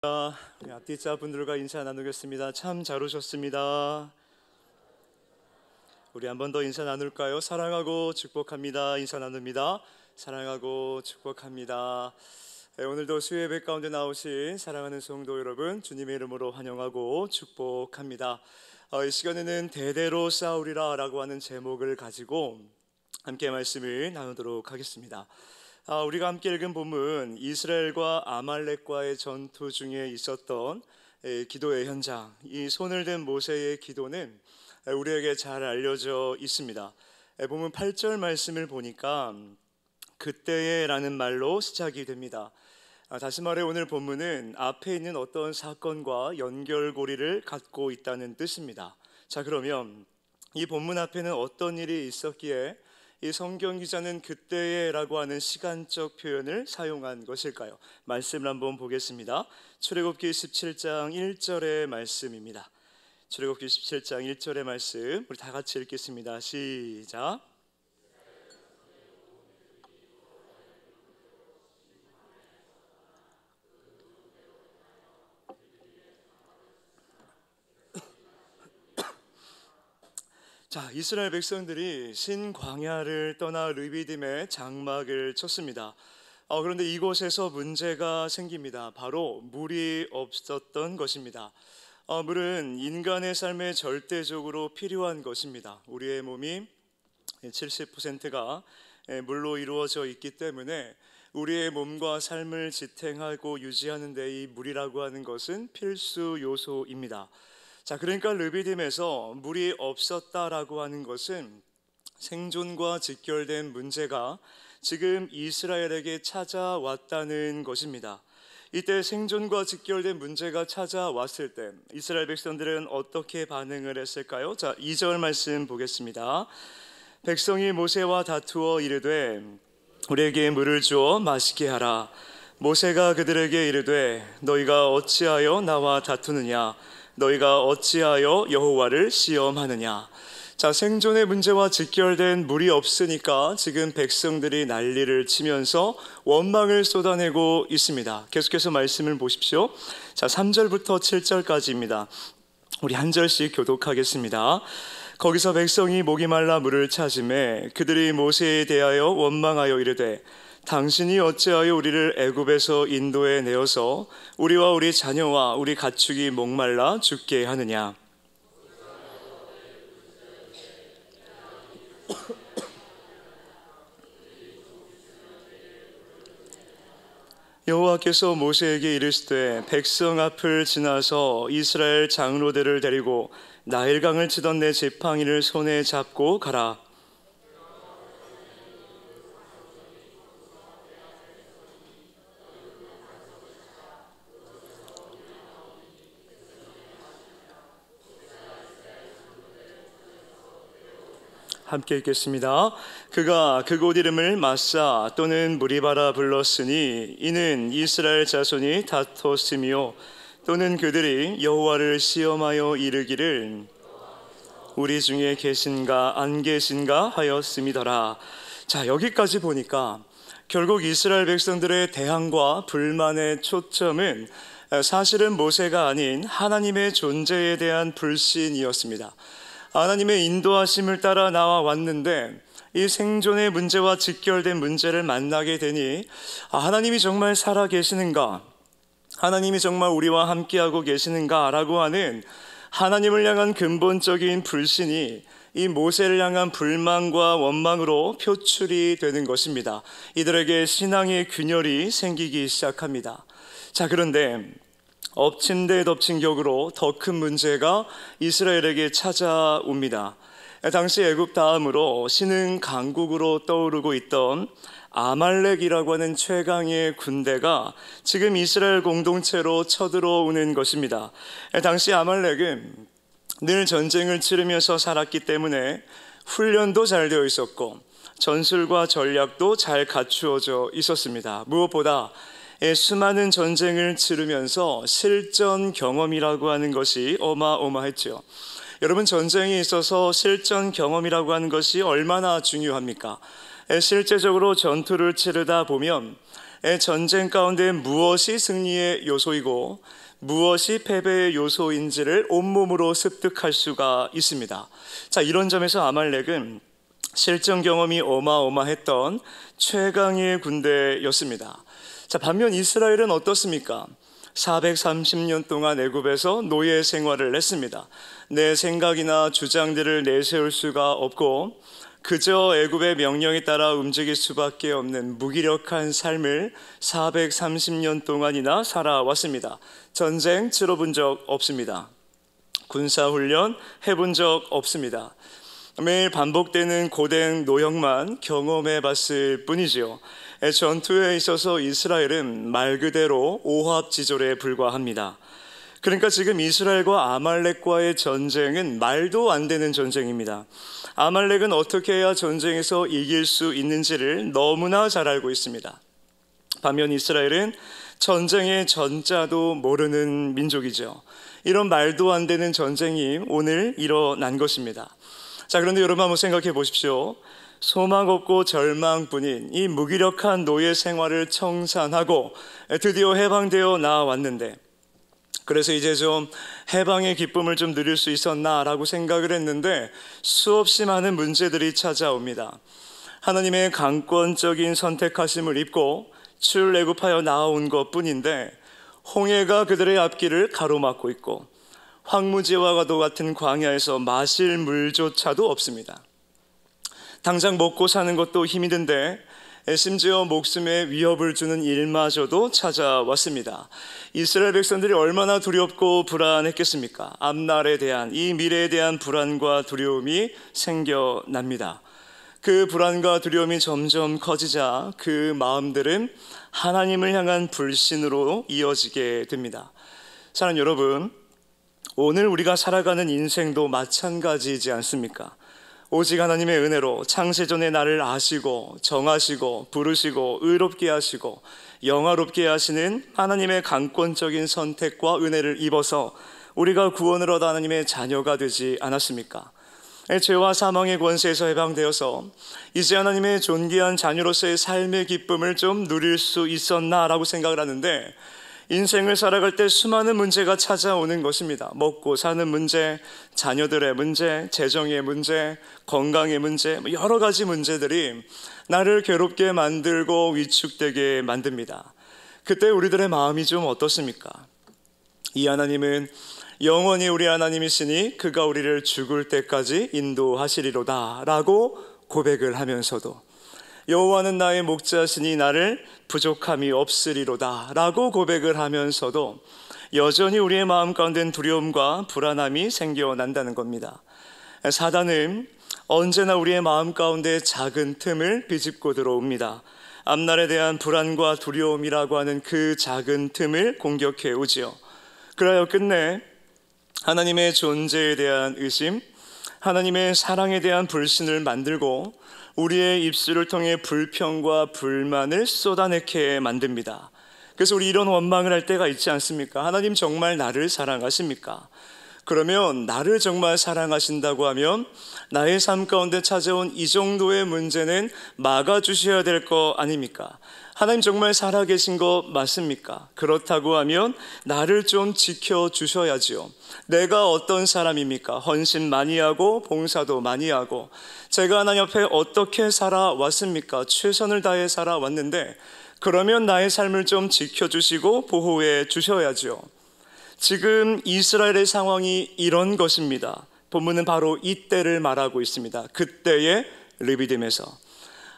우리 앞뒤자 분들과 인사 나누겠습니다. 참 잘 오셨습니다. 우리 한 번 더 인사 나눌까요? 사랑하고 축복합니다. 인사 나눕니다. 사랑하고 축복합니다. 오늘도 수요 예배 가운데 나오신 사랑하는 성도 여러분, 주님의 이름으로 환영하고 축복합니다. 이 시간에는 대대로 싸우리라 라고 하는 제목을 가지고 함께 말씀을 나누도록 하겠습니다. 우리가 함께 읽은 본문, 이스라엘과 아말렉과의 전투 중에 있었던 기도의 현장, 이 손을 댄 모세의 기도는 우리에게 잘 알려져 있습니다. 본문 8절 말씀을 보니까 그때에 라는 말로 시작이 됩니다. 다시 말해 오늘 본문은 앞에 있는 어떤 사건과 연결고리를 갖고 있다는 뜻입니다. 자, 그러면 이 본문 앞에는 어떤 일이 있었기에 이 성경 기자는 그때에 라고 하는 시간적 표현을 사용한 것일까요? 말씀을 한번 보겠습니다. 출애굽기 17장 1절의 말씀입니다. 출애굽기 17장 1절의 말씀 우리 다 같이 읽겠습니다. 시작. 자, 이스라엘 백성들이 신광야를 떠나 르비딤에 장막을 쳤습니다. 그런데 이곳에서 문제가 생깁니다. 바로 물이 없었던 것입니다. 물은 인간의 삶에 절대적으로 필요한 것입니다. 우리의 몸이 70%가 물로 이루어져 있기 때문에 우리의 몸과 삶을 지탱하고 유지하는 데 이 물이라고 하는 것은 필수 요소입니다. 자, 그러니까 르비딤에서 물이 없었다라고 하는 것은 생존과 직결된 문제가 지금 이스라엘에게 찾아왔다는 것입니다. 이때 생존과 직결된 문제가 찾아왔을 때 이스라엘 백성들은 어떻게 반응을 했을까요? 자, 2절 말씀 보겠습니다. 백성이 모세와 다투어 이르되 우리에게 물을 주어 마시게 하라. 모세가 그들에게 이르되 너희가 어찌하여 나와 다투느냐? 너희가 어찌하여 여호와를 시험하느냐? 자, 생존의 문제와 직결된 물이 없으니까 지금 백성들이 난리를 치면서 원망을 쏟아내고 있습니다. 계속해서 말씀을 보십시오. 자, 3절부터 7절까지입니다. 우리 한 절씩 교독하겠습니다. 거기서 백성이 목이 말라 물을 찾으매 그들이 모세에 대하여 원망하여 이르되 당신이 어찌하여 우리를 애굽에서 인도에 내어서 우리와 우리 자녀와 우리 가축이 목말라 죽게 하느냐? 여호와께서 모세에게 이르시되 백성 앞을 지나서 이스라엘 장로들을 데리고 나일강을 치던 내 지팡이를 손에 잡고 가라. 함께 읽겠습니다. 그가 그곳 이름을 마사 또는 무리바라 불렀으니 이는 이스라엘 자손이 다퉜으며 또는 그들이 여호와를 시험하여 이르기를 우리 중에 계신가 안 계신가 하였음이더라. 자, 여기까지 보니까 결국 이스라엘 백성들의 대항과 불만의 초점은 사실은 모세가 아닌 하나님의 존재에 대한 불신이었습니다. 하나님의 인도하심을 따라 나와 왔는데 이 생존의 문제와 직결된 문제를 만나게 되니 하나님이 정말 살아 계시는가? 하나님이 정말 우리와 함께하고 계시는가? 라고 하는 하나님을 향한 근본적인 불신이 이 모세를 향한 불만과 원망으로 표출이 되는 것입니다. 이들에게 신앙의 균열이 생기기 시작합니다. 자, 그런데 엎친 데 덮친 격으로 더 큰 문제가 이스라엘에게 찾아옵니다. 당시 애굽 다음으로 신흥 강국으로 떠오르고 있던 아말렉이라고 하는 최강의 군대가 지금 이스라엘 공동체로 쳐들어오는 것입니다. 당시 아말렉은 늘 전쟁을 치르면서 살았기 때문에 훈련도 잘 되어 있었고 전술과 전략도 잘 갖추어져 있었습니다. 무엇보다 수많은 전쟁을 치르면서 실전 경험이라고 하는 것이 어마어마했죠. 여러분, 전쟁에 있어서 실전 경험이라고 하는 것이 얼마나 중요합니까? 실제적으로 전투를 치르다 보면 전쟁 가운데 무엇이 승리의 요소이고 무엇이 패배의 요소인지를 온몸으로 습득할 수가 있습니다. 자, 이런 점에서 아말렉은 실전 경험이 어마어마했던 최강의 군대였습니다. 자, 반면 이스라엘은 어떻습니까? 430년 동안 애굽에서 노예 생활을 했습니다. 내 생각이나 주장들을 내세울 수가 없고 그저 애굽의 명령에 따라 움직일 수밖에 없는 무기력한 삶을 430년 동안이나 살아왔습니다. 전쟁 치러본 적 없습니다. 군사훈련 해본 적 없습니다. 매일 반복되는 고된 노역만 경험해 봤을 뿐이지요. 전투에 있어서 이스라엘은 말 그대로 오합지졸에 불과합니다. 그러니까 지금 이스라엘과 아말렉과의 전쟁은 말도 안 되는 전쟁입니다. 아말렉은 어떻게 해야 전쟁에서 이길 수 있는지를 너무나 잘 알고 있습니다. 반면 이스라엘은 전쟁의 전자도 모르는 민족이죠. 이런 말도 안 되는 전쟁이 오늘 일어난 것입니다. 자, 그런데 여러분 한번 생각해 보십시오. 소망 없고 절망뿐인 이 무기력한 노예 생활을 청산하고 드디어 해방되어 나왔는데, 그래서 이제 좀 해방의 기쁨을 좀 누릴 수 있었나라고 생각을 했는데 수없이 많은 문제들이 찾아옵니다. 하나님의 강권적인 선택하심을 입고 출애굽하여 나온 것뿐인데 홍해가 그들의 앞길을 가로막고 있고 황무지와도 같은 광야에서 마실 물조차도 없습니다. 당장 먹고 사는 것도 힘이 든데 심지어 목숨에 위협을 주는 일마저도 찾아왔습니다. 이스라엘 백성들이 얼마나 두렵고 불안했겠습니까? 앞날에 대한, 이 미래에 대한 불안과 두려움이 생겨납니다. 그 불안과 두려움이 점점 커지자 그 마음들은 하나님을 향한 불신으로 이어지게 됩니다. 사랑하는 여러분, 오늘 우리가 살아가는 인생도 마찬가지이지 않습니까? 오직 하나님의 은혜로 창세전에 나를 아시고 정하시고 부르시고 의롭게 하시고 영화롭게 하시는 하나님의 강권적인 선택과 은혜를 입어서 우리가 구원을 얻어 하나님의 자녀가 되지 않았습니까? 죄와 사망의 권세에서 해방되어서 이제 하나님의 존귀한 자녀로서의 삶의 기쁨을 좀 누릴 수 있었나라고 생각을 하는데, 인생을 살아갈 때 수많은 문제가 찾아오는 것입니다. 먹고 사는 문제, 자녀들의 문제, 재정의 문제, 건강의 문제, 여러 가지 문제들이 나를 괴롭게 만들고 위축되게 만듭니다. 그때 우리들의 마음이 좀 어떻습니까? 이 하나님은 영원히 우리 하나님이시니 그가 우리를 죽을 때까지 인도하시리로다 라고 고백을 하면서도, 여호와는 나의 목자시니 나를 부족함이 없으리로다 라고 고백을 하면서도 여전히 우리의 마음 가운데는 두려움과 불안함이 생겨난다는 겁니다. 사단은 언제나 우리의 마음 가운데 작은 틈을 비집고 들어옵니다. 앞날에 대한 불안과 두려움이라고 하는 그 작은 틈을 공격해 오지요. 그러여 끝내 하나님의 존재에 대한 의심, 하나님의 사랑에 대한 불신을 만들고 우리의 입술을 통해 불평과 불만을 쏟아내게 만듭니다. 그래서 우리 이런 원망을 할 때가 있지 않습니까? 하나님 정말 나를 사랑하십니까? 그러면 나를 정말 사랑하신다고 하면 나의 삶 가운데 찾아온 이 정도의 문제는 막아주셔야 될 거 아닙니까? 하나님 정말 살아계신 거 맞습니까? 그렇다고 하면 나를 좀 지켜주셔야지요. 내가 어떤 사람입니까? 헌신 많이 하고 봉사도 많이 하고 제가 하나님 앞에 어떻게 살아왔습니까? 최선을 다해 살아왔는데 그러면 나의 삶을 좀 지켜주시고 보호해 주셔야죠. 지금 이스라엘의 상황이 이런 것입니다. 본문은 바로 이때를 말하고 있습니다. 그때의 르비딤에서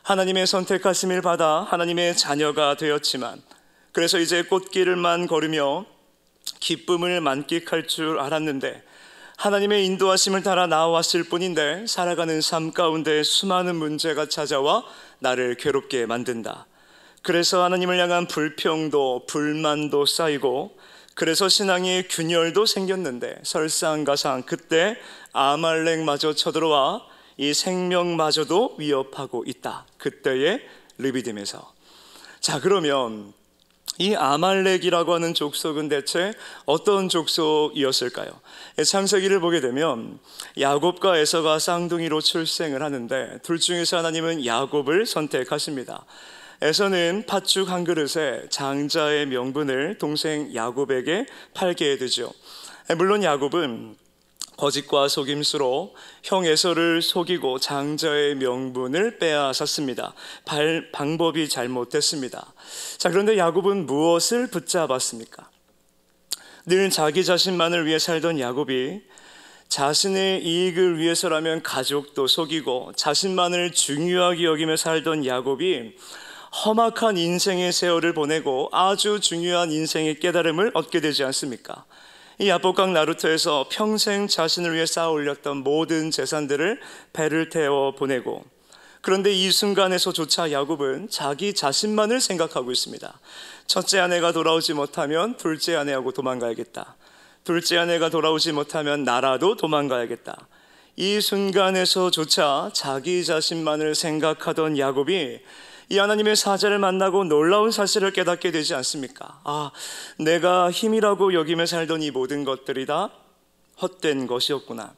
하나님의 선택하심을 받아 하나님의 자녀가 되었지만, 그래서 이제 꽃길을만 걸으며 기쁨을 만끽할 줄 알았는데 하나님의 인도하심을 따라 나왔을 뿐인데 살아가는 삶 가운데 수많은 문제가 찾아와 나를 괴롭게 만든다. 그래서 하나님을 향한 불평도 불만도 쌓이고, 그래서 신앙의 균열도 생겼는데 설상가상 그때 아말렉마저 쳐들어와 이 생명마저도 위협하고 있다. 그때의 르비딤에서. 자, 그러면 이 아말렉이라고 하는 족속은 대체 어떤 족속이었을까요? 창세기를 보게 되면 야곱과 에서가 쌍둥이로 출생을 하는데 둘 중에서 하나님은 야곱을 선택하십니다. 에서는 팥죽 한 그릇에 장자의 명분을 동생 야곱에게 팔게 되죠. 물론 야곱은 거짓과 속임수로 형 에서를 속이고 장자의 명분을 빼앗았습니다. 방법이 잘못됐습니다. 자, 그런데 야곱은 무엇을 붙잡았습니까? 늘 자기 자신만을 위해 살던 야곱이 자신의 이익을 위해서라면 가족도 속이고 자신만을 중요하게 여기며 살던 야곱이 험악한 인생의 세월을 보내고 아주 중요한 인생의 깨달음을 얻게 되지 않습니까? 이 야복강 나루토에서 평생 자신을 위해 쌓아 올렸던 모든 재산들을 배를 태워 보내고, 그런데 이 순간에서조차 야곱은 자기 자신만을 생각하고 있습니다. 첫째 아내가 돌아오지 못하면 둘째 아내하고 도망가야겠다. 둘째 아내가 돌아오지 못하면 나라도 도망가야겠다. 이 순간에서조차 자기 자신만을 생각하던 야곱이 이 하나님의 사자를 만나고 놀라운 사실을 깨닫게 되지 않습니까? 내가 힘이라고 여기며 살던 이 모든 것들이 다 헛된 것이었구나.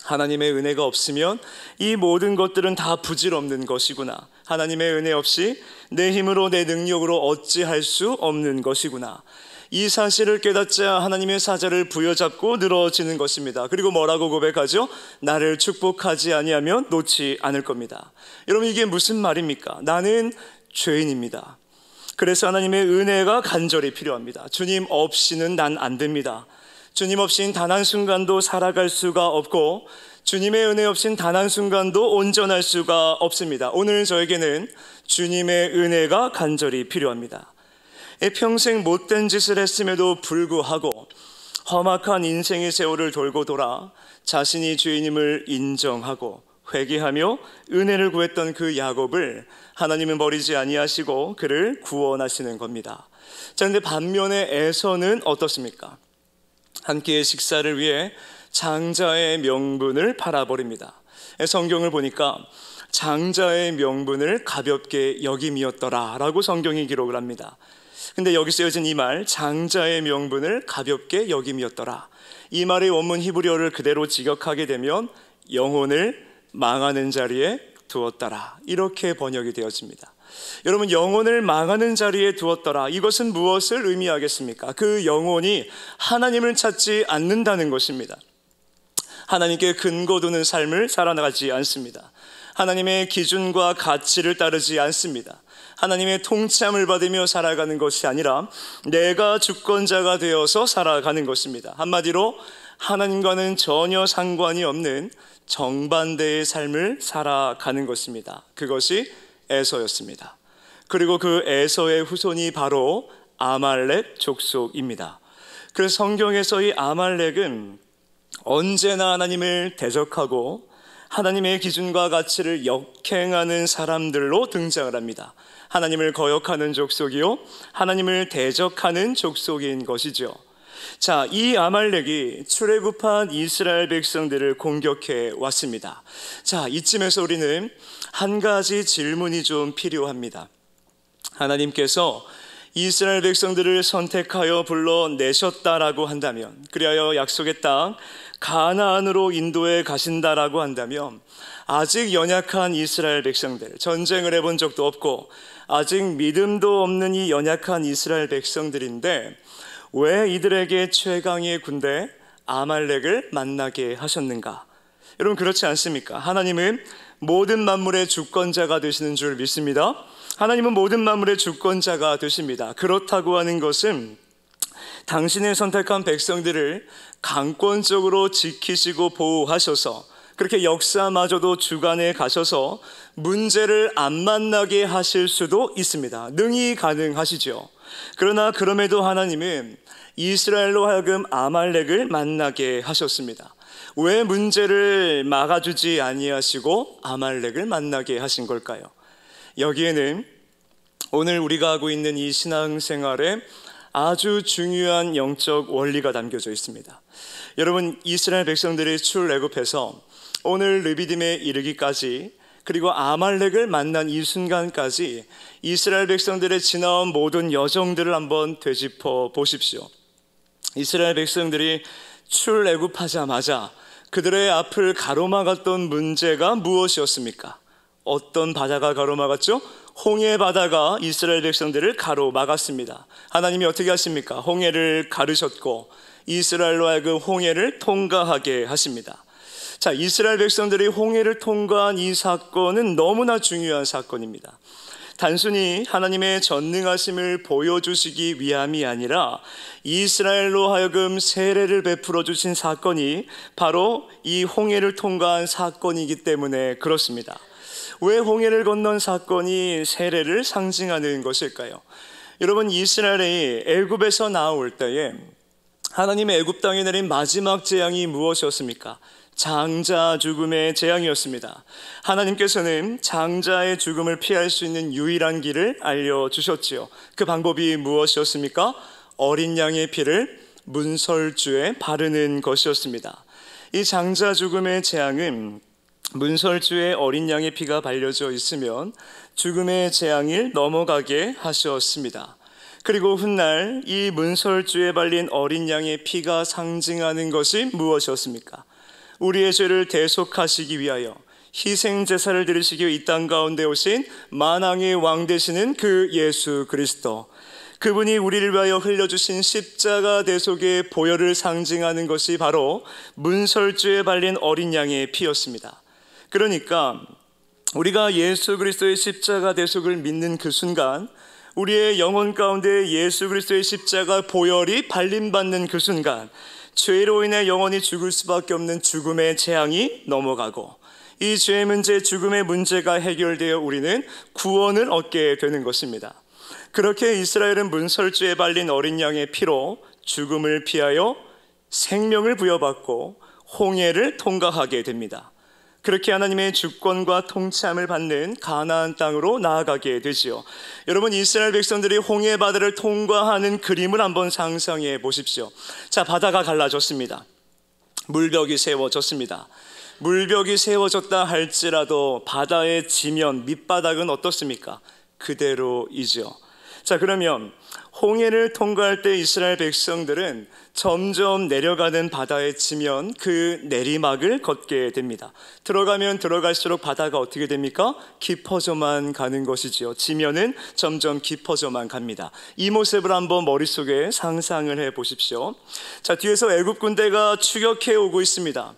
하나님의 은혜가 없으면 이 모든 것들은 다 부질없는 것이구나. 하나님의 은혜 없이 내 힘으로 내 능력으로 어찌할 수 없는 것이구나. 이 사실을 깨닫자 하나님의 사자를 부여잡고 늘어지는 것입니다. 그리고 뭐라고 고백하죠? 나를 축복하지 아니하면 놓지 않을 겁니다. 여러분, 이게 무슨 말입니까? 나는 죄인입니다. 그래서 하나님의 은혜가 간절히 필요합니다. 주님 없이는 난 안 됩니다. 주님 없이는 단 한순간도 살아갈 수가 없고, 주님의 은혜 없이는 단 한순간도 온전할 수가 없습니다. 오늘 저에게는 주님의 은혜가 간절히 필요합니다. 평생 못된 짓을 했음에도 불구하고 험악한 인생의 세월을 돌고 돌아 자신이 죄인임을 인정하고 회개하며 은혜를 구했던 그 야곱을 하나님은 버리지 아니하시고 그를 구원하시는 겁니다. 자, 그런데 반면에 에서는 어떻습니까? 한 끼의 식사를 위해 장자의 명분을 팔아버립니다. 성경을 보니까 장자의 명분을 가볍게 여김이었더라 라고 성경이 기록을 합니다. 근데 여기 쓰여진 이 말, 장자의 명분을 가볍게 여김이었더라, 이 말의 원문 히브리어를 그대로 직역하게 되면 영혼을 망하는 자리에 두었더라, 이렇게 번역이 되어집니다. 여러분, 영혼을 망하는 자리에 두었더라, 이것은 무엇을 의미하겠습니까? 그 영혼이 하나님을 찾지 않는다는 것입니다. 하나님께 근거 두는 삶을 살아나가지 않습니다. 하나님의 기준과 가치를 따르지 않습니다. 하나님의 통참을 받으며 살아가는 것이 아니라 내가 주권자가 되어서 살아가는 것입니다. 한마디로 하나님과는 전혀 상관이 없는 정반대의 삶을 살아가는 것입니다. 그것이 에서였습니다. 그리고 그 에서의 후손이 바로 아말렉 족속입니다. 그래서 성경에서 이 아말렉은 언제나 하나님을 대적하고 하나님의 기준과 가치를 역행하는 사람들로 등장을 합니다. 하나님을 거역하는 족속이요, 하나님을 대적하는 족속인 것이죠. 자, 이 아말렉이 출애굽한 이스라엘 백성들을 공격해 왔습니다. 자, 이쯤에서 우리는 한 가지 질문이 좀 필요합니다. 하나님께서 이스라엘 백성들을 선택하여 불러내셨다라고 한다면, 그리하여 약속의 땅 가나안으로 인도해 가신다라고 한다면, 아직 연약한 이스라엘 백성들, 전쟁을 해본 적도 없고 아직 믿음도 없는 이 연약한 이스라엘 백성들인데 왜 이들에게 최강의 군대 아말렉을 만나게 하셨는가? 여러분, 그렇지 않습니까? 하나님은 모든 만물의 주권자가 되시는 줄 믿습니다. 하나님은 모든 만물의 주권자가 되십니다. 그렇다고 하는 것은 당신의 선택한 백성들을 강권적으로 지키시고 보호하셔서 그렇게 역사마저도 주관해 가셔서 문제를 안 만나게 하실 수도 있습니다. 능히 가능하시죠. 그러나 그럼에도 하나님은 이스라엘로 하여금 아말렉을 만나게 하셨습니다. 왜 문제를 막아주지 아니하시고 아말렉을 만나게 하신 걸까요? 여기에는 오늘 우리가 하고 있는 이 신앙생활에 아주 중요한 영적 원리가 담겨져 있습니다. 여러분, 이스라엘 백성들이 출애굽해서 오늘 르비딤에 이르기까지, 그리고 아말렉을 만난 이 순간까지 이스라엘 백성들의 지나온 모든 여정들을 한번 되짚어 보십시오. 이스라엘 백성들이 출애굽하자마자 그들의 앞을 가로막았던 문제가 무엇이었습니까? 어떤 바다가 가로막았죠? 홍해 바다가 이스라엘 백성들을 가로막았습니다. 하나님이 어떻게 하십니까? 홍해를 가르셨고 이스라엘로 하여금 홍해를 통과하게 하십니다. 자, 이스라엘 백성들이 홍해를 통과한 이 사건은 너무나 중요한 사건입니다. 단순히 하나님의 전능하심을 보여주시기 위함이 아니라 이스라엘로 하여금 세례를 베풀어 주신 사건이 바로 이 홍해를 통과한 사건이기 때문에 그렇습니다. 왜 홍해를 건넌 사건이 세례를 상징하는 것일까요? 여러분, 이스라엘이 애굽에서 나올 때에 하나님의 애굽 땅에 내린 마지막 재앙이 무엇이었습니까? 장자 죽음의 재앙이었습니다. 하나님께서는 장자의 죽음을 피할 수 있는 유일한 길을 알려주셨지요. 그 방법이 무엇이었습니까? 어린 양의 피를 문설주에 바르는 것이었습니다. 이 장자 죽음의 재앙은 문설주에 어린 양의 피가 발려져 있으면 죽음의 재앙을 넘어가게 하셨습니다. 그리고 훗날 이 문설주에 발린 어린 양의 피가 상징하는 것이 무엇이었습니까? 우리의 죄를 대속하시기 위하여 희생제사를 드리시기 위해 이 땅 가운데 오신 만왕의 왕 되시는 그 예수 그리스도, 그분이 우리를 위하여 흘려주신 십자가 대속의 보혈을 상징하는 것이 바로 문설주에 발린 어린 양의 피였습니다. 그러니까 우리가 예수 그리스도의 십자가 대속을 믿는 그 순간, 우리의 영혼 가운데 예수 그리스도의 십자가 보혈이 발림받는 그 순간, 죄로 인해 영원히 죽을 수밖에 없는 죽음의 재앙이 넘어가고 이 죄의 문제, 죽음의 문제가 해결되어 우리는 구원을 얻게 되는 것입니다. 그렇게 이스라엘은 문설주에 발린 어린 양의 피로 죽음을 피하여 생명을 부여받고 홍해를 통과하게 됩니다. 그렇게 하나님의 주권과 통치함을 받는 가나안 땅으로 나아가게 되지요. 여러분, 이스라엘 백성들이 홍해 바다를 통과하는 그림을 한번 상상해 보십시오. 자, 바다가 갈라졌습니다. 물벽이 세워졌습니다. 물벽이 세워졌다 할지라도 바다의 지면, 밑바닥은 어떻습니까? 그대로이죠. 자, 그러면 홍해를 통과할 때 이스라엘 백성들은 점점 내려가는 바다의 지면, 그 내리막을 걷게 됩니다. 들어가면 들어갈수록 바다가 어떻게 됩니까? 깊어져만 가는 것이지요. 지면은 점점 깊어져만 갑니다. 이 모습을 한번 머릿속에 상상을 해 보십시오. 자, 뒤에서 애굽 군대가 추격해 오고 있습니다.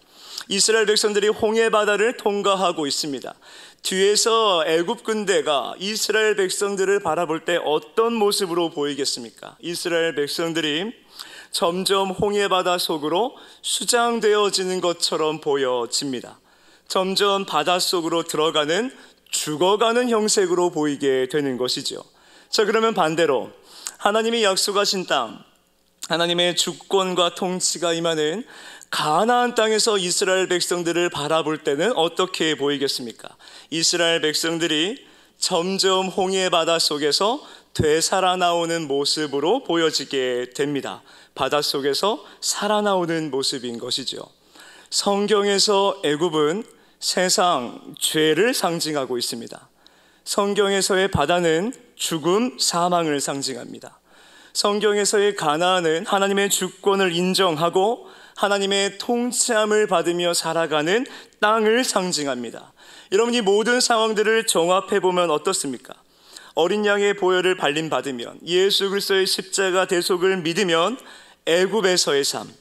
이스라엘 백성들이 홍해 바다를 통과하고 있습니다. 뒤에서 애굽 군대가 이스라엘 백성들을 바라볼 때 어떤 모습으로 보이겠습니까? 이스라엘 백성들이 점점 홍해 바다 속으로 수장되어지는 것처럼 보여집니다. 점점 바다 속으로 들어가는, 죽어가는 형색으로 보이게 되는 것이죠. 자, 그러면 반대로 하나님이 약속하신 땅, 하나님의 주권과 통치가 임하는 가나안 땅에서 이스라엘 백성들을 바라볼 때는 어떻게 보이겠습니까? 이스라엘 백성들이 점점 홍해 바다 속에서 되살아나오는 모습으로 보여지게 됩니다. 바다 속에서 살아나오는 모습인 것이죠. 성경에서 애굽은 세상 죄를 상징하고 있습니다. 성경에서의 바다는 죽음, 사망을 상징합니다. 성경에서의 가나안은 하나님의 주권을 인정하고 하나님의 통치함을 받으며 살아가는 땅을 상징합니다. 여러분, 이 모든 상황들을 종합해 보면 어떻습니까? 어린 양의 보혈을 발림받으면, 예수 그리스도의 십자가 대속을 믿으면 애굽에서의 삶,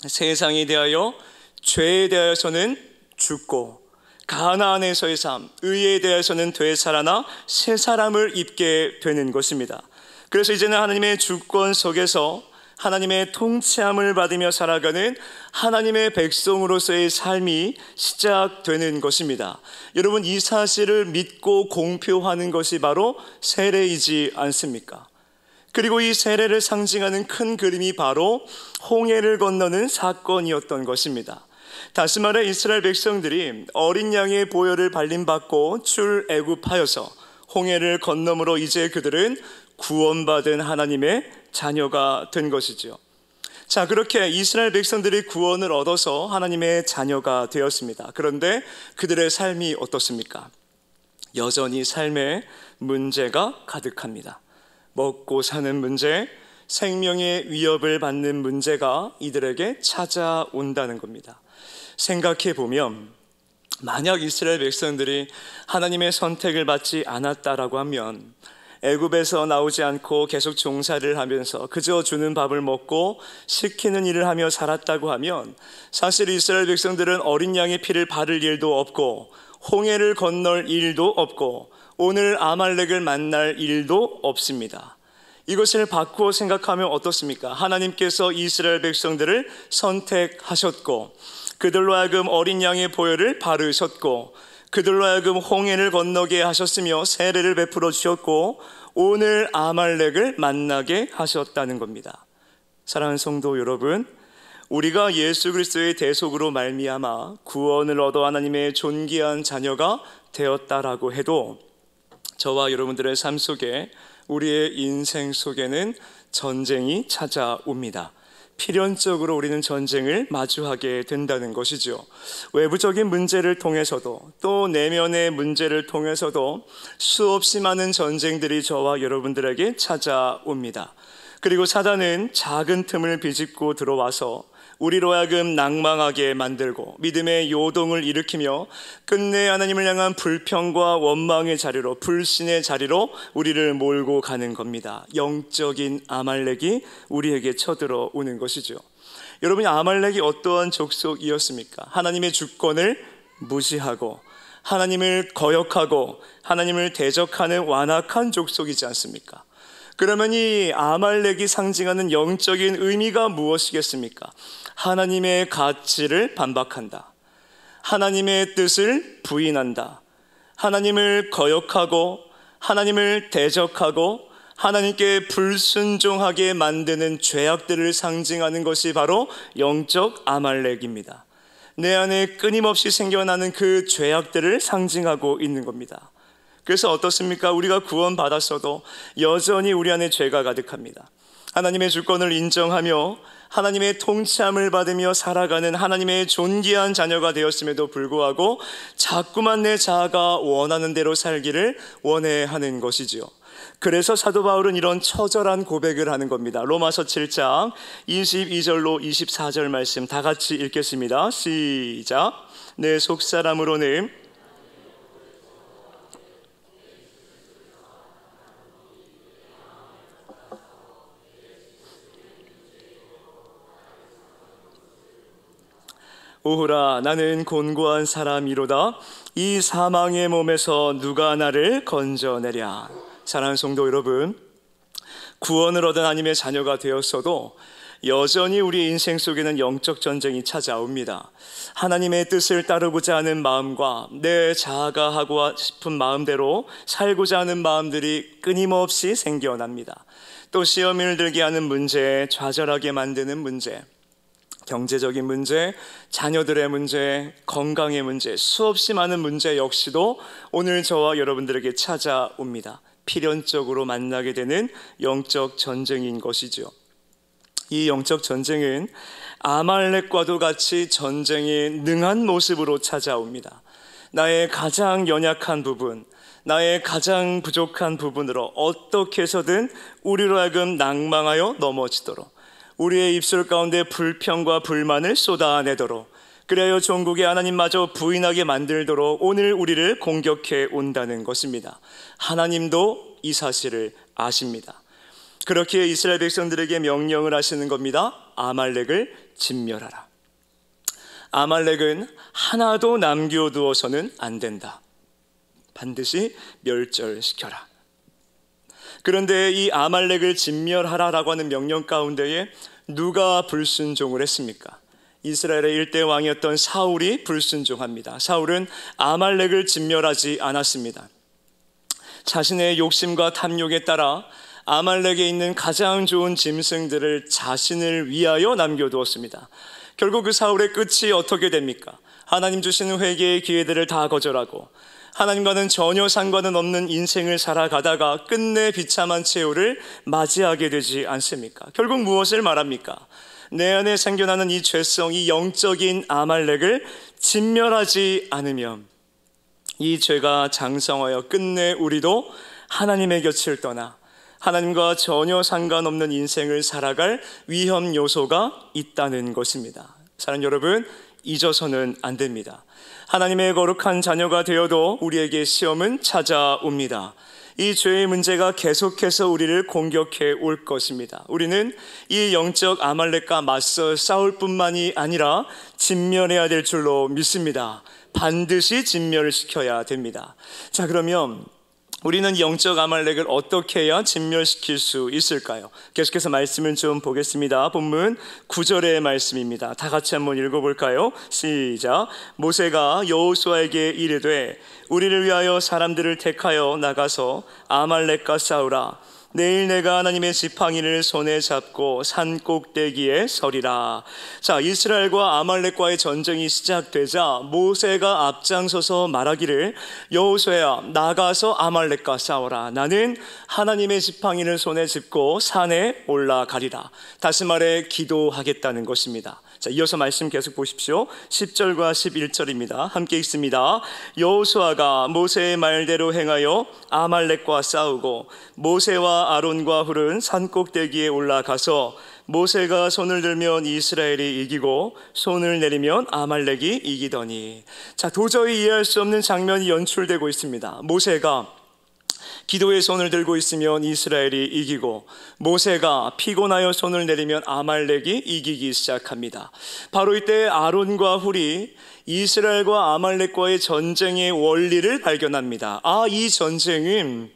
세상에 대하여, 죄에 대하여서는 죽고, 가나안에서의 삶, 의에 대해서는 되살아나 새 사람을 입게 되는 것입니다. 그래서 이제는 하나님의 주권 속에서 하나님의 통치함을 받으며 살아가는 하나님의 백성으로서의 삶이 시작되는 것입니다. 여러분, 이 사실을 믿고 공표하는 것이 바로 세례이지 않습니까? 그리고 이 세례를 상징하는 큰 그림이 바로 홍해를 건너는 사건이었던 것입니다. 다시 말해 이스라엘 백성들이 어린 양의 보혈을 발림받고 출애굽하여서 홍해를 건너므로 이제 그들은 구원받은 하나님의 자녀가 된 것이죠. 자, 그렇게 이스라엘 백성들이 구원을 얻어서 하나님의 자녀가 되었습니다. 그런데 그들의 삶이 어떻습니까? 여전히 삶에 문제가 가득합니다. 먹고 사는 문제, 생명의 위협을 받는 문제가 이들에게 찾아온다는 겁니다. 생각해 보면 만약 이스라엘 백성들이 하나님의 선택을 받지 않았다라고 하면, 애굽에서 나오지 않고 계속 종살이를 하면서 그저 주는 밥을 먹고 시키는 일을 하며 살았다고 하면, 사실 이스라엘 백성들은 어린 양의 피를 바를 일도 없고 홍해를 건널 일도 없고 오늘 아말렉을 만날 일도 없습니다. 이것을 바꾸어 생각하면 어떻습니까? 하나님께서 이스라엘 백성들을 선택하셨고 그들로 하여금 어린 양의 보혈을 바르셨고 그들로 하여금 홍해를 건너게 하셨으며 세례를 베풀어 주셨고 오늘 아말렉을 만나게 하셨다는 겁니다. 사랑하는 성도 여러분, 우리가 예수 그리스도의 대속으로 말미암아 구원을 얻어 하나님의 존귀한 자녀가 되었다라고 해도 저와 여러분들의 삶 속에, 우리의 인생 속에는 전쟁이 찾아옵니다. 필연적으로 우리는 전쟁을 마주하게 된다는 것이죠. 외부적인 문제를 통해서도 또 내면의 문제를 통해서도 수없이 많은 전쟁들이 저와 여러분들에게 찾아옵니다. 그리고 사단은 작은 틈을 비집고 들어와서 우리로 하여금 낭망하게 만들고 믿음의 요동을 일으키며 끝내 하나님을 향한 불평과 원망의 자리로, 불신의 자리로 우리를 몰고 가는 겁니다. 영적인 아말렉이 우리에게 쳐들어오는 것이죠. 여러분, 아말렉이 어떠한 족속이었습니까? 하나님의 주권을 무시하고 하나님을 거역하고 하나님을 대적하는 완악한 족속이지 않습니까? 그러면 이 아말렉이 상징하는 영적인 의미가 무엇이겠습니까? 하나님의 가치를 반박한다, 하나님의 뜻을 부인한다, 하나님을 거역하고 하나님을 대적하고 하나님께 불순종하게 만드는 죄악들을 상징하는 것이 바로 영적 아말렉입니다. 내 안에 끊임없이 생겨나는 그 죄악들을 상징하고 있는 겁니다. 그래서 어떻습니까? 우리가 구원받았어도 여전히 우리 안에 죄가 가득합니다. 하나님의 주권을 인정하며 하나님의 통치함을 받으며 살아가는 하나님의 존귀한 자녀가 되었음에도 불구하고 자꾸만 내 자아가 원하는 대로 살기를 원해하는 것이지요. 그래서 사도 바울은 이런 처절한 고백을 하는 겁니다. 로마서 7장 22절로 24절 말씀 다 같이 읽겠습니다. 시작. 내 속사람으로는 오호라, 나는 곤고한 사람이로다. 이 사망의 몸에서 누가 나를 건져내랴. 사랑하는 성도 여러분, 구원을 얻은 하나님의 자녀가 되었어도 여전히 우리 인생 속에는 영적 전쟁이 찾아옵니다. 하나님의 뜻을 따르고자 하는 마음과 내 자아가 하고 싶은 마음대로 살고자 하는 마음들이 끊임없이 생겨납니다. 또 시험을 들게 하는 문제, 좌절하게 만드는 문제, 경제적인 문제, 자녀들의 문제, 건강의 문제, 수없이 많은 문제 역시도 오늘 저와 여러분들에게 찾아옵니다. 필연적으로 만나게 되는 영적 전쟁인 것이죠. 이 영적 전쟁은 아말렉과도 같이 전쟁에 능한 모습으로 찾아옵니다. 나의 가장 연약한 부분, 나의 가장 부족한 부분으로 어떻게 해서든 우리로 하여금 낭망하여 넘어지도록, 우리의 입술 가운데 불평과 불만을 쏟아내도록, 그래야 종국의 하나님마저 부인하게 만들도록 오늘 우리를 공격해 온다는 것입니다. 하나님도 이 사실을 아십니다. 그렇게 이스라엘 백성들에게 명령을 하시는 겁니다. 아말렉을 진멸하라. 아말렉은 하나도 남겨두어서는 안 된다. 반드시 멸절시켜라. 그런데 이 아말렉을 진멸하라라고 하는 명령 가운데에 누가 불순종을 했습니까? 이스라엘의 일대 왕이었던 사울이 불순종합니다. 사울은 아말렉을 진멸하지 않았습니다. 자신의 욕심과 탐욕에 따라 아말렉에 있는 가장 좋은 짐승들을 자신을 위하여 남겨두었습니다. 결국 그 사울의 끝이 어떻게 됩니까? 하나님 주시는 회개의 기회들을 다 거절하고 하나님과는 전혀 상관은 없는 인생을 살아가다가 끝내 비참한 최후를 맞이하게 되지 않습니까? 결국 무엇을 말합니까? 내 안에 생겨나는 이 죄성, 이 영적인 아말렉을 진멸하지 않으면 이 죄가 장성하여 끝내 우리도 하나님의 곁을 떠나 하나님과 전혀 상관없는 인생을 살아갈 위험 요소가 있다는 것입니다. 사랑하는 여러분, 잊어서는 안 됩니다. 하나님의 거룩한 자녀가 되어도 우리에게 시험은 찾아옵니다. 이 죄의 문제가 계속해서 우리를 공격해 올 것입니다. 우리는 이 영적 아말렉과 맞서 싸울 뿐만이 아니라 진멸해야 될 줄로 믿습니다. 반드시 진멸을 시켜야 됩니다. 자, 그러면 우리는 영적 아말렉을 어떻게 해야 진멸시킬 수 있을까요? 계속해서 말씀을 좀 보겠습니다. 본문 9절의 말씀입니다. 다 같이 한번 읽어볼까요? 시작. 모세가 여호수아에게 이르되 우리를 위하여 사람들을 택하여 나가서 아말렉과 싸우라. 내일 내가 하나님의 지팡이를 손에 잡고 산 꼭대기에 서리라. 자, 이스라엘과 아말렉과의 전쟁이 시작되자 모세가 앞장서서 말하기를 여호수아야, 나가서 아말렉과 싸워라. 나는 하나님의 지팡이를 손에 짚고 산에 올라가리라. 다시 말해 기도하겠다는 것입니다. 자, 이어서 말씀 계속 보십시오. 10절과 11절입니다. 함께 읽습니다. 여호수아가 모세의 말대로 행하여 아말렉과 싸우고 모세와 아론과 훌은 산꼭대기에 올라가서 모세가 손을 들면 이스라엘이 이기고 손을 내리면 아말렉이 이기더니. 자, 도저히 이해할 수 없는 장면이 연출되고 있습니다. 모세가 기도의 손을 들고 있으면 이스라엘이 이기고 모세가 피곤하여 손을 내리면 아말렉이 이기기 시작합니다. 바로 이때 아론과 훌이 이스라엘과 아말렉과의 전쟁의 원리를 발견합니다. 이 전쟁은,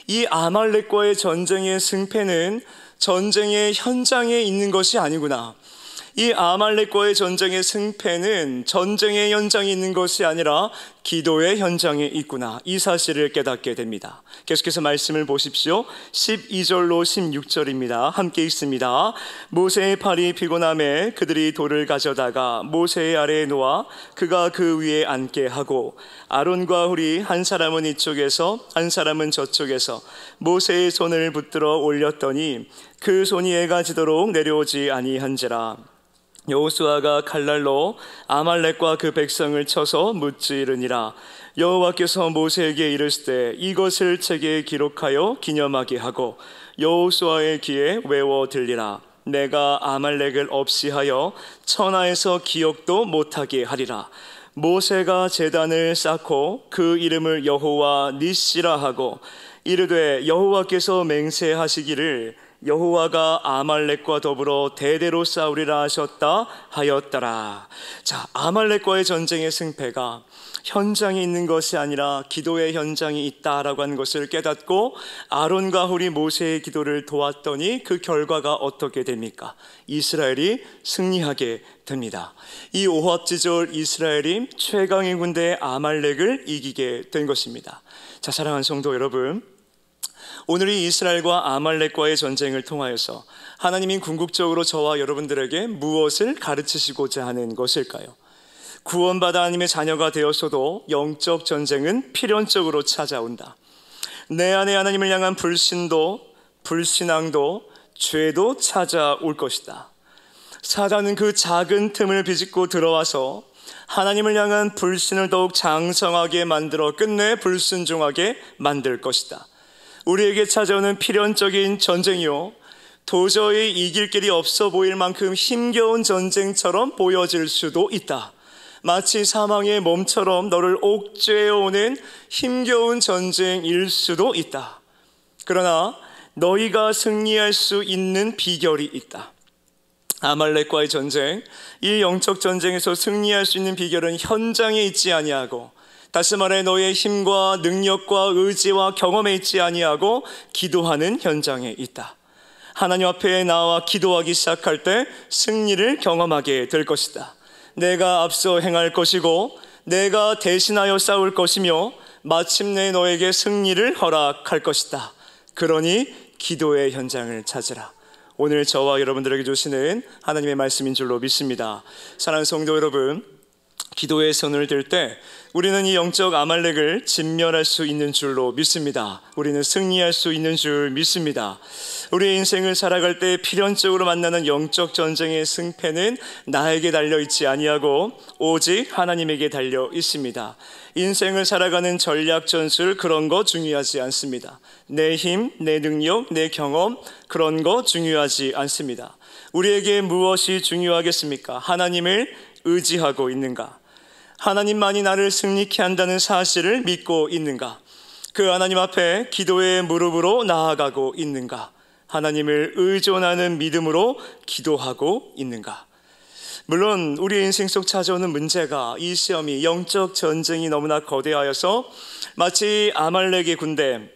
이 아말렉과의 전쟁의 승패는 전쟁의 현장에 있는 것이 아니구나. 이 아말렉과의 전쟁의 승패는 전쟁의 현장에 있는 것이 아니라 기도의 현장에 있구나. 이 사실을 깨닫게 됩니다. 계속해서 말씀을 보십시오. 12절로 16절입니다. 함께 읽습니다. 모세의 팔이 피곤함에 그들이 돌을 가져다가 모세의 아래에 놓아 그가 그 위에 앉게 하고 아론과 훌이 한 사람은 이쪽에서 한 사람은 저쪽에서 모세의 손을 붙들어 올렸더니 그 손이 해가 지도록 내려오지 아니한지라. 여호수아가 칼날로 아말렉과 그 백성을 쳐서 무찌르니라. 여호와께서 모세에게 이르시되 이것을 책에 기록하여 기념하게 하고 여호수아의 귀에 외워 들리라. 내가 아말렉을 없이 하여 천하에서 기억도 못하게 하리라. 모세가 제단을 쌓고 그 이름을 여호와 니시라 하고 이르되 여호와께서 맹세하시기를 여호와가 아말렉과 더불어 대대로 싸우리라 하셨다 하였더라. 자, 아말렉과의 전쟁의 승패가 현장에 있는 것이 아니라 기도의 현장이 있다라고 하는 것을 깨닫고 아론과 훌이 모세의 기도를 도왔더니 그 결과가 어떻게 됩니까? 이스라엘이 승리하게 됩니다. 이 오합지졸 이스라엘이 최강의 군대 아말렉을 이기게 된 것입니다. 자, 사랑하는 성도 여러분, 오늘 이 이스라엘과 아말렉과의 전쟁을 통하여서 하나님이 궁극적으로 저와 여러분들에게 무엇을 가르치시고자 하는 것일까요? 구원받아 하나님의 자녀가 되었어도 영적 전쟁은 필연적으로 찾아온다. 내 안에 하나님을 향한 불신도, 불신앙도, 죄도 찾아올 것이다. 사단은 그 작은 틈을 비집고 들어와서 하나님을 향한 불신을 더욱 장성하게 만들어 끝내 불순종하게 만들 것이다. 우리에게 찾아오는 필연적인 전쟁이요, 도저히 이길 길이 없어 보일 만큼 힘겨운 전쟁처럼 보여질 수도 있다. 마치 사망의 몸처럼 너를 옥죄어오는 힘겨운 전쟁일 수도 있다. 그러나 너희가 승리할 수 있는 비결이 있다. 아말렉과의 전쟁, 이 영적 전쟁에서 승리할 수 있는 비결은 현장에 있지 아니하고, 다시 말해 너의 힘과 능력과 의지와 경험에 있지 아니하고 기도하는 현장에 있다. 하나님 앞에 나와 기도하기 시작할 때 승리를 경험하게 될 것이다. 내가 앞서 행할 것이고 내가 대신하여 싸울 것이며 마침내 너에게 승리를 허락할 것이다. 그러니 기도의 현장을 찾으라. 오늘 저와 여러분들에게 주시는 하나님의 말씀인 줄로 믿습니다. 사랑하는 성도 여러분, 기도의 손을 들 때 우리는 이 영적 아말렉을 진멸할 수 있는 줄로 믿습니다. 우리는 승리할 수 있는 줄 믿습니다. 우리의 인생을 살아갈 때 필연적으로 만나는 영적 전쟁의 승패는 나에게 달려있지 아니하고 오직 하나님에게 달려 있습니다. 인생을 살아가는 전략 전술, 그런 거 중요하지 않습니다. 내 힘, 내 능력, 내 경험, 그런 거 중요하지 않습니다. 우리에게 무엇이 중요하겠습니까? 하나님을 의지하고 있는가? 하나님만이 나를 승리케 한다는 사실을 믿고 있는가? 그 하나님 앞에 기도의 무릎으로 나아가고 있는가? 하나님을 의존하는 믿음으로 기도하고 있는가? 물론 우리 인생 속 찾아오는 문제가, 이 시험이, 영적 전쟁이 너무나 거대하여서 마치 아말렉의 군대,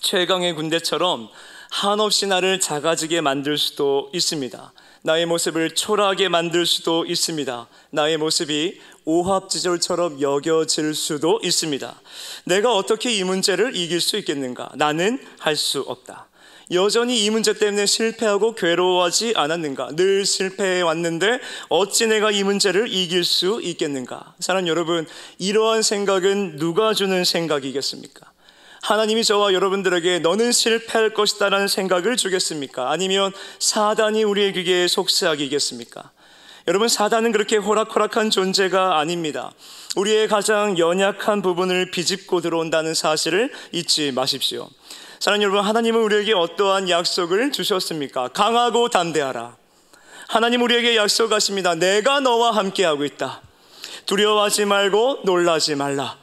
최강의 군대처럼 한없이 나를 작아지게 만들 수도 있습니다. 나의 모습을 초라하게 만들 수도 있습니다. 나의 모습이 오합지졸처럼 여겨질 수도 있습니다. 내가 어떻게 이 문제를 이길 수 있겠는가? 나는 할 수 없다. 여전히 이 문제 때문에 실패하고 괴로워하지 않았는가? 늘 실패해 왔는데 어찌 내가 이 문제를 이길 수 있겠는가? 사랑하는 여러분, 이러한 생각은 누가 주는 생각이겠습니까? 하나님이 저와 여러분들에게 너는 실패할 것이다 라는 생각을 주겠습니까? 아니면 사단이 우리의 귀에 속삭이겠습니까? 여러분, 사단은 그렇게 호락호락한 존재가 아닙니다. 우리의 가장 연약한 부분을 비집고 들어온다는 사실을 잊지 마십시오. 사랑하는 여러분, 하나님은 우리에게 어떠한 약속을 주셨습니까? 강하고 담대하라. 하나님 우리에게 약속하십니다. 내가 너와 함께하고 있다. 두려워하지 말고 놀라지 말라.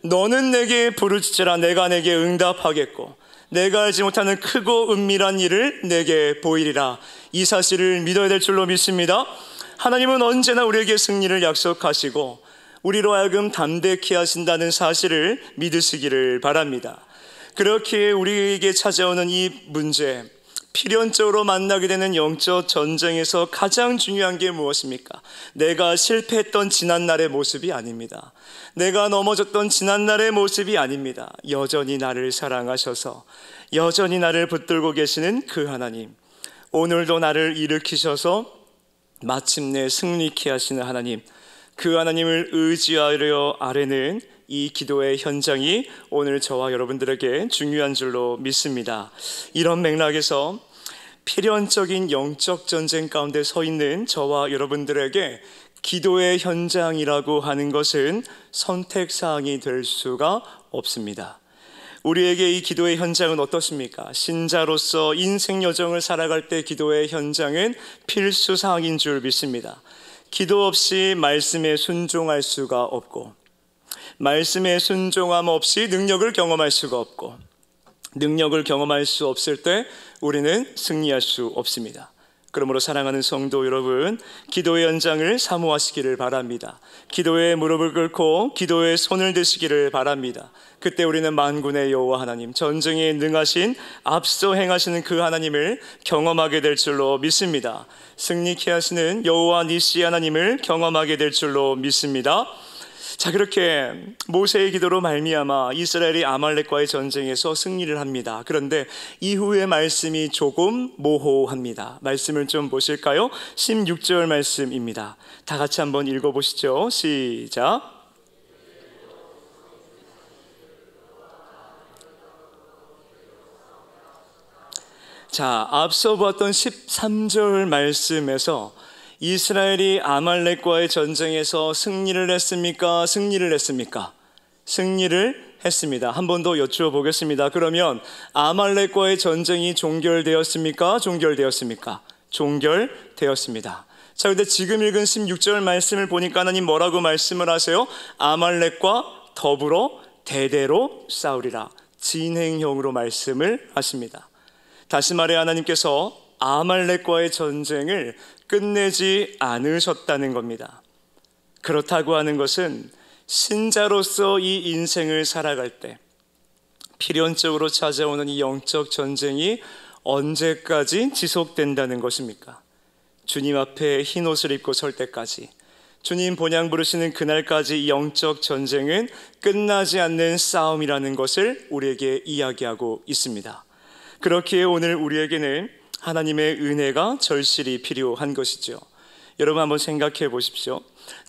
너는 내게 부르짖으라. 내가 내게 응답하겠고 내가 알지 못하는 크고 은밀한 일을 내게 보이리라. 이 사실을 믿어야 될 줄로 믿습니다. 하나님은 언제나 우리에게 승리를 약속하시고 우리로 하여금 담대케 하신다는 사실을 믿으시기를 바랍니다. 그렇게 우리에게 찾아오는 이 문제, 필연적으로 만나게 되는 영적 전쟁에서 가장 중요한 게 무엇입니까? 내가 실패했던 지난날의 모습이 아닙니다. 내가 넘어졌던 지난날의 모습이 아닙니다. 여전히 나를 사랑하셔서 여전히 나를 붙들고 계시는 그 하나님, 오늘도 나를 일으키셔서 마침내 승리케 하시는 하나님, 그 하나님을 의지하려 아뢰는 이 기도의 현장이 오늘 저와 여러분들에게 중요한 줄로 믿습니다. 이런 맥락에서 필연적인 영적 전쟁 가운데 서 있는 저와 여러분들에게 기도의 현장이라고 하는 것은 선택사항이 될 수가 없습니다. 우리에게 이 기도의 현장은 어떻습니까? 신자로서 인생 여정을 살아갈 때 기도의 현장은 필수사항인 줄 믿습니다. 기도 없이 말씀에 순종할 수가 없고, 말씀에 순종함 없이 능력을 경험할 수가 없고, 능력을 경험할 수 없을 때 우리는 승리할 수 없습니다. 그러므로 사랑하는 성도 여러분, 기도의 현장을 사모하시기를 바랍니다. 기도에 무릎을 꿇고 기도에 손을 드시기를 바랍니다. 그때 우리는 만군의 여호와 하나님, 전쟁에 능하신 앞서 행하시는 그 하나님을 경험하게 될 줄로 믿습니다. 승리케 하시는 여호와 니시 하나님을 경험하게 될 줄로 믿습니다. 자, 그렇게 모세의 기도로 말미암아 이스라엘이 아말렉과의 전쟁에서 승리를 합니다. 그런데 이후의 말씀이 조금 모호합니다. 말씀을 좀 보실까요? 16절 말씀입니다. 다 같이 한번 읽어보시죠. 시작. 자, 앞서 보았던 13절 말씀에서 이스라엘이 아말렉과의 전쟁에서 승리를 했습니까? 승리를 했습니까? 승리를 했습니다. 한 번 더 여쭈어 보겠습니다. 그러면 아말렉과의 전쟁이 종결되었습니까? 종결되었습니까? 종결되었습니다. 자, 근데 지금 읽은 16절 말씀을 보니까 하나님 뭐라고 말씀을 하세요? 아말렉과 더불어 대대로 싸우리라. 진행형으로 말씀을 하십니다. 다시 말해 하나님께서 아말렉과의 전쟁을 끝내지 않으셨다는 겁니다. 그렇다고 하는 것은 신자로서 이 인생을 살아갈 때 필연적으로 찾아오는 이 영적 전쟁이 언제까지 지속된다는 것입니까? 주님 앞에 흰 옷을 입고 설 때까지, 주님 본향 부르시는 그날까지 이 영적 전쟁은 끝나지 않는 싸움이라는 것을 우리에게 이야기하고 있습니다. 그렇기에 오늘 우리에게는 하나님의 은혜가 절실히 필요한 것이죠. 여러분 한번 생각해 보십시오.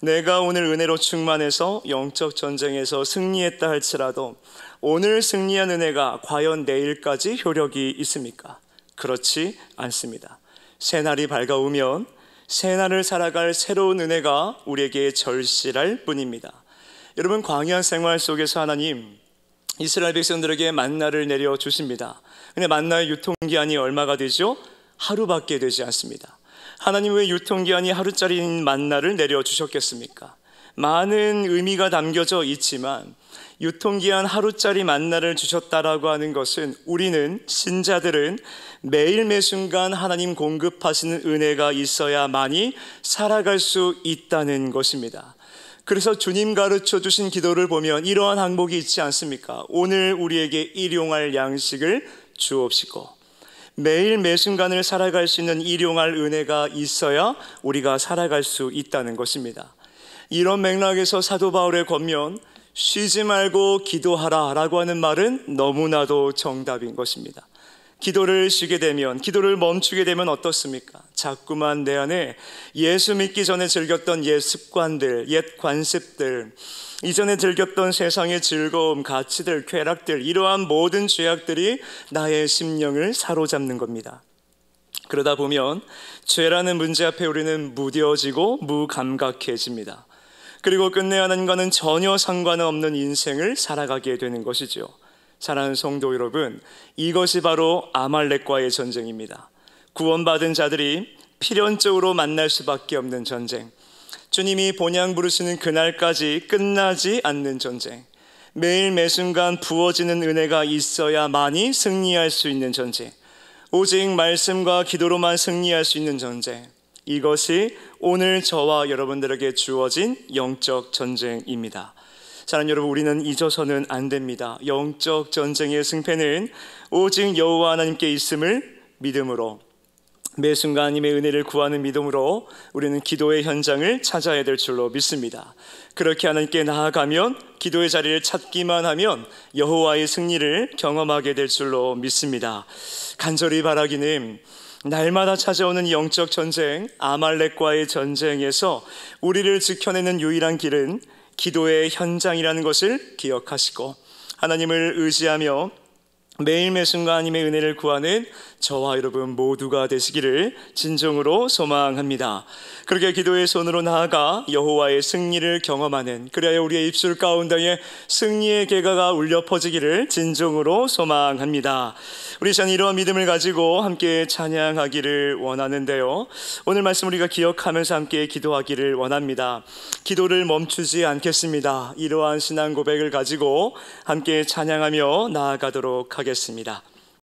내가 오늘 은혜로 충만해서 영적 전쟁에서 승리했다 할지라도 오늘 승리한 은혜가 과연 내일까지 효력이 있습니까? 그렇지 않습니다. 새날이 밝아오면 새날을 살아갈 새로운 은혜가 우리에게 절실할 뿐입니다. 여러분, 광야 생활 속에서 하나님 이스라엘 백성들에게 만나를 내려주십니다. 근데 만나의 유통기한이 얼마가 되죠? 하루밖에 되지 않습니다. 하나님 왜 유통기한이 하루짜리인 만나를 내려주셨겠습니까? 많은 의미가 담겨져 있지만 유통기한 하루짜리 만나를 주셨다라고 하는 것은 우리는 신자들은 매일 매순간 하나님 공급하시는 은혜가 있어야만이 살아갈 수 있다는 것입니다. 그래서 주님 가르쳐 주신 기도를 보면 이러한 항목이 있지 않습니까? 오늘 우리에게 일용할 양식을 주옵시고, 매일 매순간을 살아갈 수 있는 일용할 은혜가 있어야 우리가 살아갈 수 있다는 것입니다. 이런 맥락에서 사도 바울의 권면 쉬지 말고 기도하라 라고 하는 말은 너무나도 정답인 것입니다. 기도를 쉬게 되면, 기도를 멈추게 되면 어떻습니까? 자꾸만 내 안에 예수 믿기 전에 즐겼던 옛 습관들, 옛 관습들, 이전에 즐겼던 세상의 즐거움, 가치들, 쾌락들, 이러한 모든 죄악들이 나의 심령을 사로잡는 겁니다. 그러다 보면 죄라는 문제 앞에 우리는 무뎌지고 무감각해집니다. 그리고 끝내 하나님과는 전혀 상관없는 인생을 살아가게 되는 것이죠. 사랑하는 성도 여러분, 이것이 바로 아말렉과의 전쟁입니다. 구원받은 자들이 필연적으로 만날 수밖에 없는 전쟁, 주님이 본향 부르시는 그날까지 끝나지 않는 전쟁, 매일 매순간 부어지는 은혜가 있어야만이 승리할 수 있는 전쟁, 오직 말씀과 기도로만 승리할 수 있는 전쟁, 이것이 오늘 저와 여러분들에게 주어진 영적 전쟁입니다. 사랑하는 여러분, 우리는 잊어서는 안 됩니다. 영적 전쟁의 승패는 오직 여호와 하나님께 있음을 믿음으로, 매 순간 하나님의 은혜를 구하는 믿음으로 우리는 기도의 현장을 찾아야 될 줄로 믿습니다. 그렇게 하나님께 나아가면, 기도의 자리를 찾기만 하면 여호와의 승리를 경험하게 될 줄로 믿습니다. 간절히 바라기는 날마다 찾아오는 영적 전쟁, 아말렉과의 전쟁에서 우리를 지켜내는 유일한 길은 기도의 현장이라는 것을 기억하시고, 하나님을 의지하며 매일 매순간 하나님의 은혜를 구하는 저와 여러분 모두가 되시기를 진정으로 소망합니다. 그렇게 기도의 손으로 나아가 여호와의 승리를 경험하는, 그래야 우리의 입술 가운데에 승리의 계가가 울려 퍼지기를 진정으로 소망합니다. 우리 시간 이러한 믿음을 가지고 함께 찬양하기를 원하는데요, 오늘 말씀 우리가 기억하면서 함께 기도하기를 원합니다. 기도를 멈추지 않겠습니다. 이러한 신앙 고백을 가지고 함께 찬양하며 나아가도록 하겠습니다.